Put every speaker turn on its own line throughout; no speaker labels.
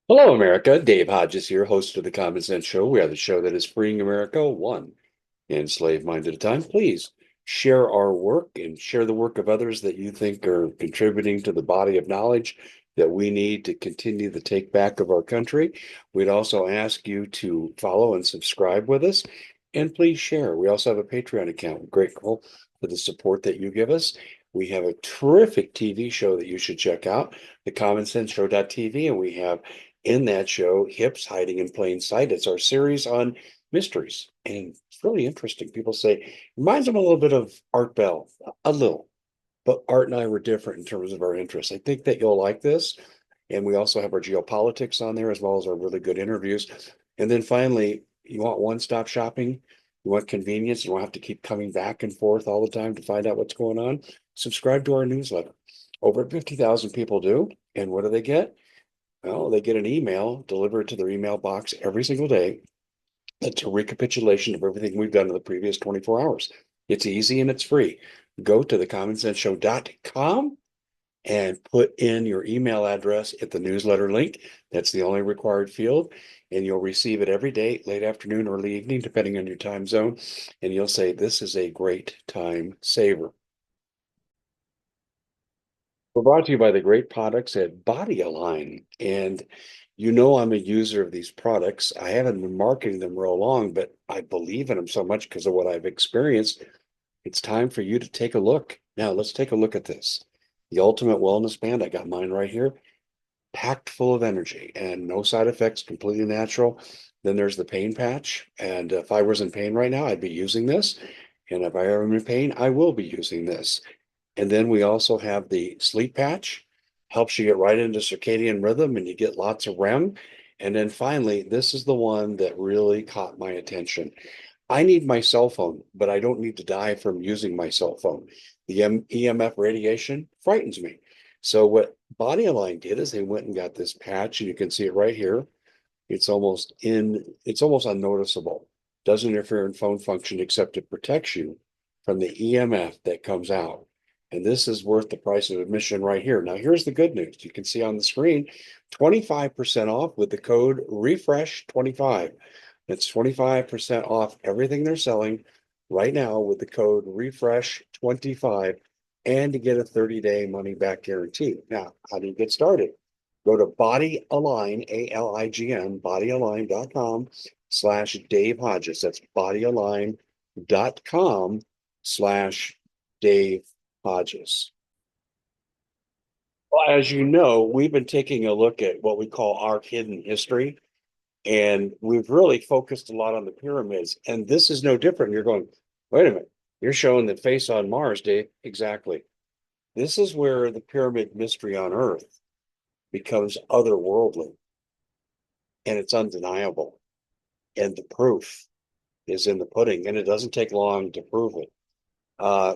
Hello, America. Dave Hodges here, host of the Common Sense Show. We are the show that is freeing America one enslaved mind at a time. Please share our work and share the work of others that you think are contributing to the body of knowledge that we need to continue the take back of our country. We'd also ask you to follow and subscribe with us, and please share. We also have a Patreon account. We're grateful for the support that you give us. We have a terrific TV show that you should check out, the Common Sense Show.tv, and we have in that show, Hips Hiding in Plain Sight. It's our series on mysteries, and it's really interesting. People say, reminds them a little bit of Art Bell, a little, but Art and I were different in terms of our interests. I think that you'll like this. And we also have our geopolitics on there, as well as our really good interviews. And then finally, you want one-stop shopping, you want convenience, you don't have to keep coming back and forth all the time to find out what's going on. Subscribe to our newsletter. Over 50,000 people do. And what do they get? Well, they get an email delivered to their email box every single day. It's a recapitulation of everything we've done in the previous 24 hours. It's easy and it's free. Go to thecommonsenseshow.com and put in your email address at the newsletter link. That's the only required field. And you'll receive it every day, late afternoon, early evening, depending on your time zone. And you'll say, this is a great time saver. We're brought to you by the great products at Body Align. And you know I'm a user of these products. I haven't been marketing them real long, but I believe in them so much because of what I've experienced. It's time for you to take a look. Now, let's take a look at this. The Ultimate Wellness Band, I got mine right here, packed full of energy and no side effects, completely natural. Then there's the pain patch. And if I was in pain right now, I'd be using this. And if I am in pain, I will be using this. And then we also have the sleep patch, helps you get right into circadian rhythm and you get lots of REM. And then finally, this is the one that really caught my attention. I need my cell phone, but I don't need to die from using my cell phone. The EMF radiation frightens me. So what Body Align did is they went and got this patch, and you can see it right here. It's almost unnoticeable. Doesn't interfere in phone function except it protects you from the EMF that comes out. And this is worth the price of admission right here. Now, here's the good news. You can see on the screen 25% off with the code refresh25. That's 25% off everything they're selling right now with the code refresh25 and to get a 30-day money back guarantee. Now, how do you get started? Go to Body Align, ALIGN, bodyalign.com/Dave Hodges. That's bodyalign.com/Dave Hodges. Well, as you know, we've been taking a look at what we call our hidden history, and we've really focused a lot on the pyramids. And this is no different. You're going, wait a minute, you're showing the face on Mars, Dave. Exactly. This is where the pyramid mystery on Earth becomes otherworldly, and it's undeniable. And the proof is in the pudding, and it doesn't take long to prove it. Uh,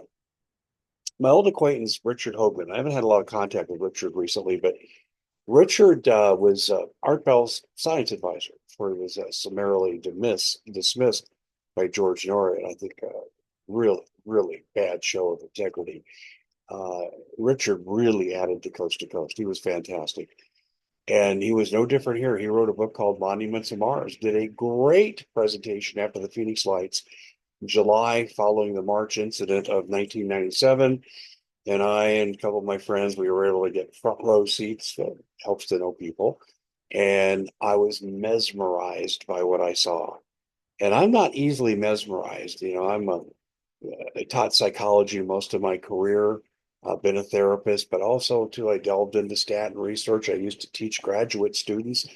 my old acquaintance, Richard Hoagland, I haven't had a lot of contact with Richard recently, but Richard was Art Bell's science advisor before he was summarily dismissed by George Norrie. And I think really, really bad show of integrity. Uh, Richard really added to Coast to Coast. He was fantastic. And he was no different here. He wrote a book called Monuments of Mars, did a great presentation after the Phoenix Lights in July following the March incident of 1997. And I and a couple of my friends, we were able to get front row seats. So it helps to know people. And I was mesmerized by what I saw. And I'm not easily mesmerized. I taught psychology most of my career. I've been a therapist, but also too, I delved into stat and research. I used to teach graduate students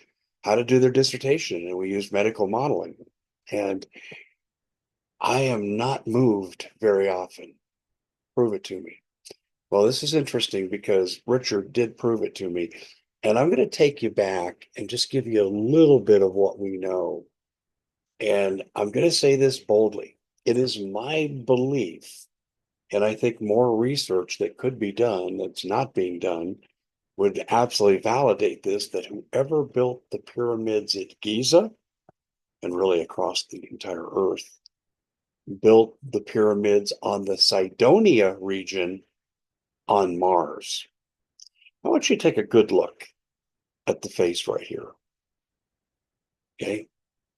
how to do their dissertation, and we used medical modeling. And I am not moved very often. Prove it to me. Well, this is interesting because Richard did prove it to me. And I'm going to take you back and just give you a little bit of what we know. And I'm going to say this boldly. It is my belief, and I think more research that could be done that's not being done would absolutely validate this, that whoever built the pyramids at Giza and really across the entire earth built the pyramids on the Cydonia region on Mars. I want you to take a good look at the face right here. Okay.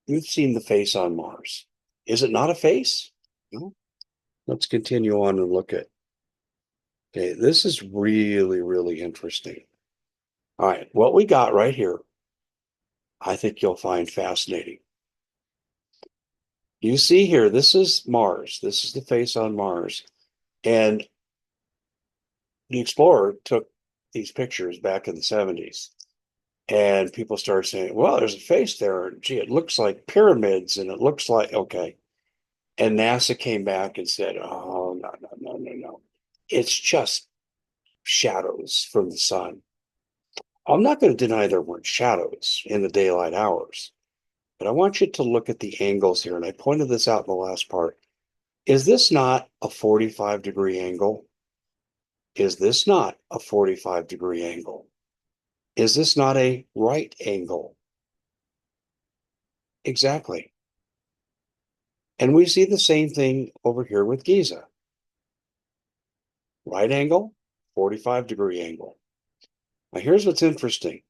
You've seen the face on Mars. Is it not a face? No. Let's continue on and look at. Okay, this is really, really interesting. All right, what we got right here, I think you'll find fascinating. You see here, this is Mars. This is the face on Mars. And the explorer took these pictures back in the 70s. And people started saying, well, there's a face there. Gee, it looks like pyramids and it looks like, okay. And NASA came back and said, oh, no, no, no, no, no. It's just shadows from the sun. I'm not going to deny there weren't shadows in the daylight hours, but I want you to look at the angles here. And I pointed this out in the last part. Is this not a 45-degree angle? Is this not a 45-degree angle? Is this not a right angle? Exactly. And we see the same thing over here with Giza. Right angle, 45-degree angle. Now, here's what's interesting.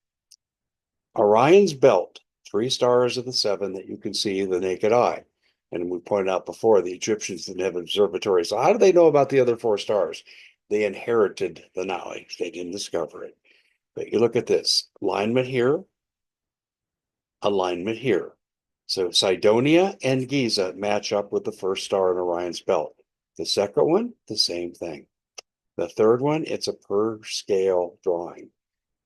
Orion's belt, 3 stars of the 7 that you can see the naked eye. And we pointed out before, the Egyptians didn't have observatories. So how do they know about the other 4 stars? They inherited the knowledge. They didn't discover it. But you look at this alignment here, alignment here. So Cydonia and Giza match up with the first star in Orion's belt. The second one, the same thing. The third one, it's a per scale drawing.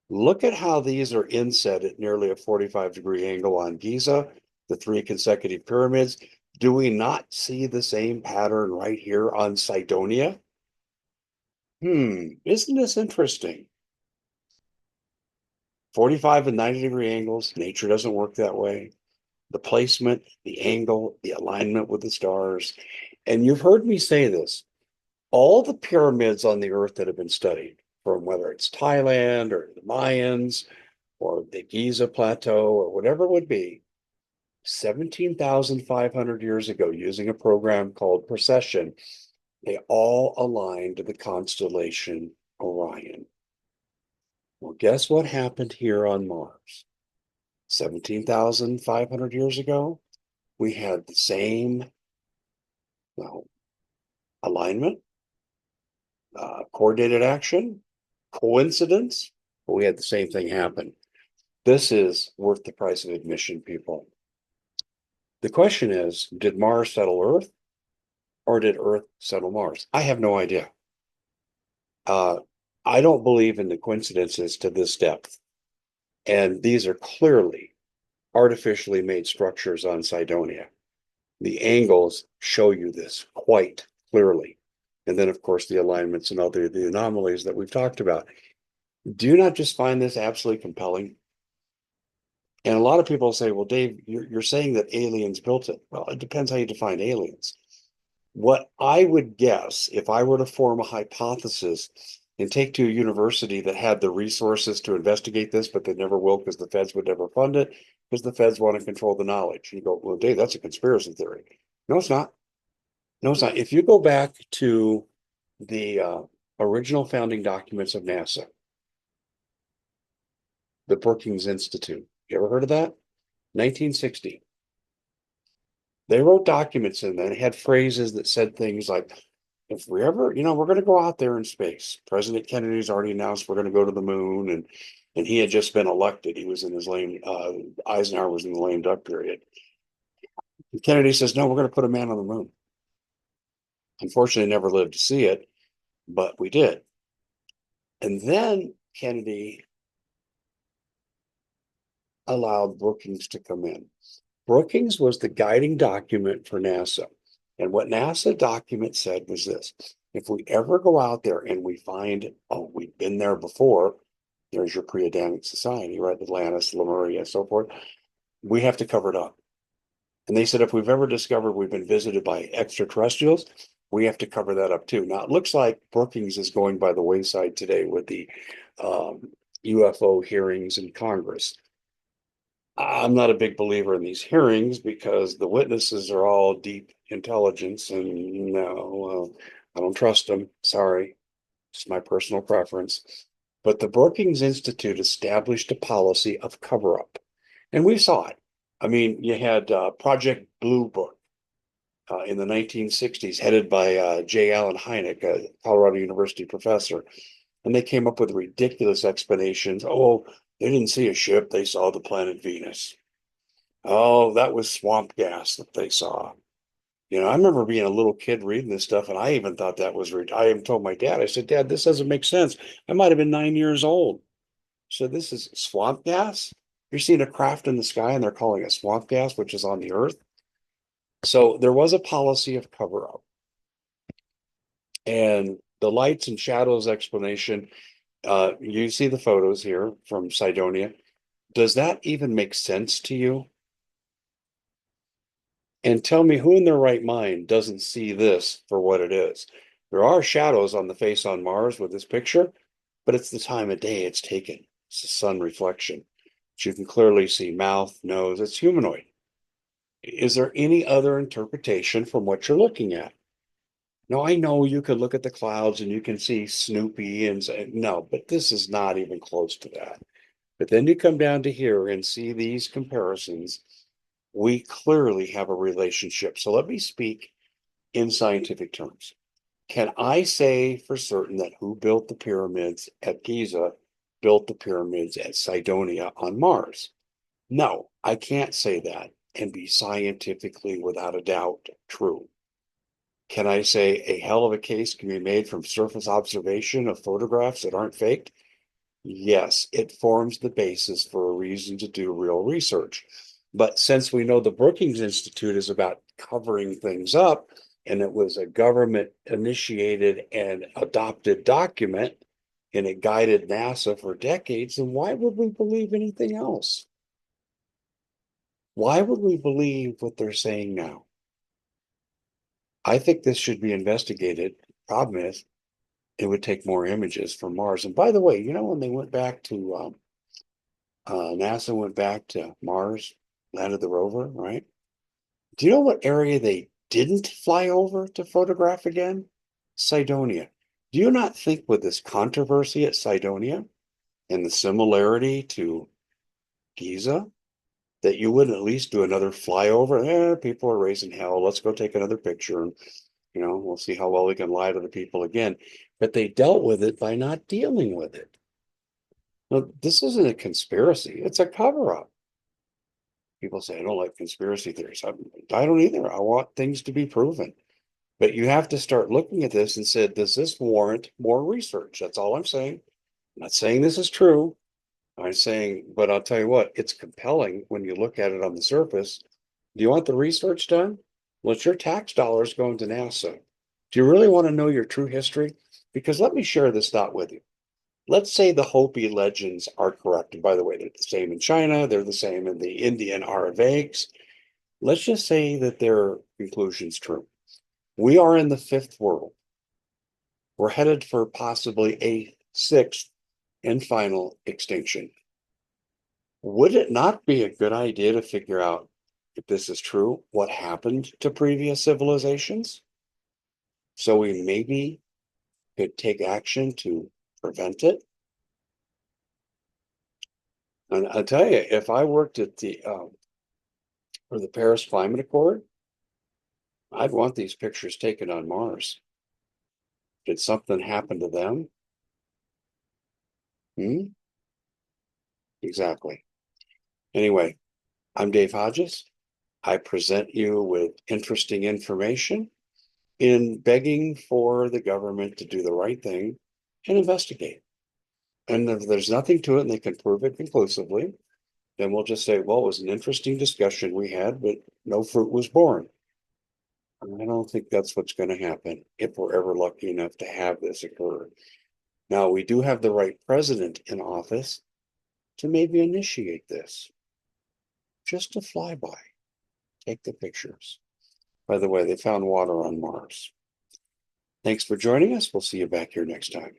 Look at how these are inset at nearly a 45-degree angle on Giza, the 3 consecutive pyramids. Do we not see the same pattern right here on Cydonia? Isn't this interesting? 45 and 90-degree angles, nature doesn't work that way. The placement, the angle, the alignment with the stars. And you've heard me say this, all the pyramids on the earth that have been studied, from whether it's Thailand or the Mayans or the Giza Plateau or whatever it would be, 17,500 years ago, using a program called precession, they all aligned to the constellation Orion. Well, guess what happened here on Mars? 17,500 years ago, we had the same, well, alignment, coordinated action, coincidence, but we had the same thing happen. This is worth the price of admission, people. The question is, did Mars settle Earth or did Earth settle Mars? I have no idea. Uh, I don't believe in the coincidences to this depth. And these are clearly artificially made structures on Cydonia. The angles show you this quite clearly. And then, of course, the alignments and other the anomalies that we've talked about. Do you not just find this absolutely compelling? And a lot of people say, well, Dave, you're saying that aliens built it. Well, it depends how you define aliens. What I would guess, if I were to form a hypothesis and take to a university that had the resources to investigate this, but they never will because the feds would never fund it, because the feds want to control the knowledge. You go, well, Dave, that's a conspiracy theory. No, it's not. No, it's not. If you go back to the original founding documents of NASA, the Brookings Institute, you ever heard of that? 1960. They wrote documents in there and had phrases that said things like, if we ever, we're going to go out there in space. President Kennedy's already announced we're going to go to the moon, and he had just been elected. He was in his lame, Eisenhower was in the lame duck period. And Kennedy says, no, we're going to put a man on the moon. Unfortunately, never lived to see it, but we did. And then Kennedy allowed Brookings to come in. Brookings was the guiding document for NASA. And what NASA document said was this: if we ever go out there and we find, oh, we've been there before, there's your pre-Adamic society, right? Atlantis, Lemuria, and so forth. We have to cover it up. And they said, if we've ever discovered we've been visited by extraterrestrials, we have to cover that up too. Now, it looks like Brookings is going by the wayside today with the UFO hearings in Congress. I'm not a big believer in these hearings because the witnesses are all deep intelligence, and no, I don't trust them. Sorry, it's my personal preference. But the Brookings Institute established a policy of cover up, and we saw it. I mean, you had Project Blue Book in the 1960s, headed by J. Allen Hynek, a Colorado University professor. And they came up with ridiculous explanations. Oh, they didn't see a ship, they saw the planet Venus. Oh, that was swamp gas that they saw. I remember being a little kid reading this stuff, and I even thought that was, I even told my dad, I said, Dad, this doesn't make sense. I might have been 9 years old. So this is swamp gas? You're seeing a craft in the sky and they're calling it swamp gas, which is on the earth. So there was a policy of cover up. And the lights and shadows explanation, you see the photos here from Cydonia. Does that even make sense to you? And tell me who in their right mind doesn't see this for what it is. There are shadows on the face on Mars with this picture, but it's the time of day it's taken. It's the sun reflection. But you can clearly see mouth, nose, it's humanoid. Is there any other interpretation from what you're looking at? No, I know you could look at the clouds and you can see Snoopy and say, no, but this is not even close to that. But then you come down to here and see these comparisons. We clearly have a relationship. So let me speak in scientific terms. Can I say for certain that who built the pyramids at Giza built the pyramids at Cydonia on Mars? No, I can't say that and be scientifically without a doubt true. Can I say a hell of a case can be made from surface observation of photographs that aren't faked? Yes, it forms the basis for a reason to do real research. But since we know the Brookings Institute is about covering things up, and it was a government initiated and adopted document, and it guided NASA for decades, then why would we believe anything else? Why would we believe what they're saying now? I think this should be investigated. Problem is, it would take more images from Mars. And by the way, when they went back to NASA went back to Mars, landed the rover, right? Do you know what area they didn't fly over to photograph again? Cydonia. Do you not think with this controversy at Cydonia and the similarity to Giza that you wouldn't at least do another flyover? People are raising hell. Let's go take another picture and we'll see how well we can lie to the people again. But they dealt with it by not dealing with it. Now, this isn't a conspiracy, it's a cover up. People say, I don't like conspiracy theories. I don't either. I want things to be proven. But you have to start looking at this and say, does this warrant more research? That's all I'm saying. I'm not saying this is true. I'm saying, but I'll tell you what, it's compelling when you look at it on the surface. Do you want the research done? Well, it's your tax dollars going to NASA. Do you really want to know your true history? Because let me share this thought with you. Let's say the Hopi legends are correct. And by the way, they're the same in China, they're the same in the Indian Aravaics. Let's just say that their conclusion's true. We are in the fifth world. We're headed for possibly a sixth and final extinction. Would it not be a good idea to figure out, if this is true, what happened to previous civilizations? So we maybe could take action to prevent it? And I'll tell you, if I worked at the for the Paris Climate Accord, I'd want these pictures taken on Mars. Did something happen to them? Hmm? Exactly. Anyway, I'm Dave Hodges. I present you with interesting information in begging for the government to do the right thing and investigate. And if there's nothing to it and they can prove it conclusively, then we'll just say, well, it was an interesting discussion we had, but no fruit was born. I don't think that's what's going to happen if we're ever lucky enough to have this occur. Now, we do have the right president in office to maybe initiate this, just to fly by, take the pictures. By the way, they found water on Mars. Thanks for joining us. We'll see you back here next time.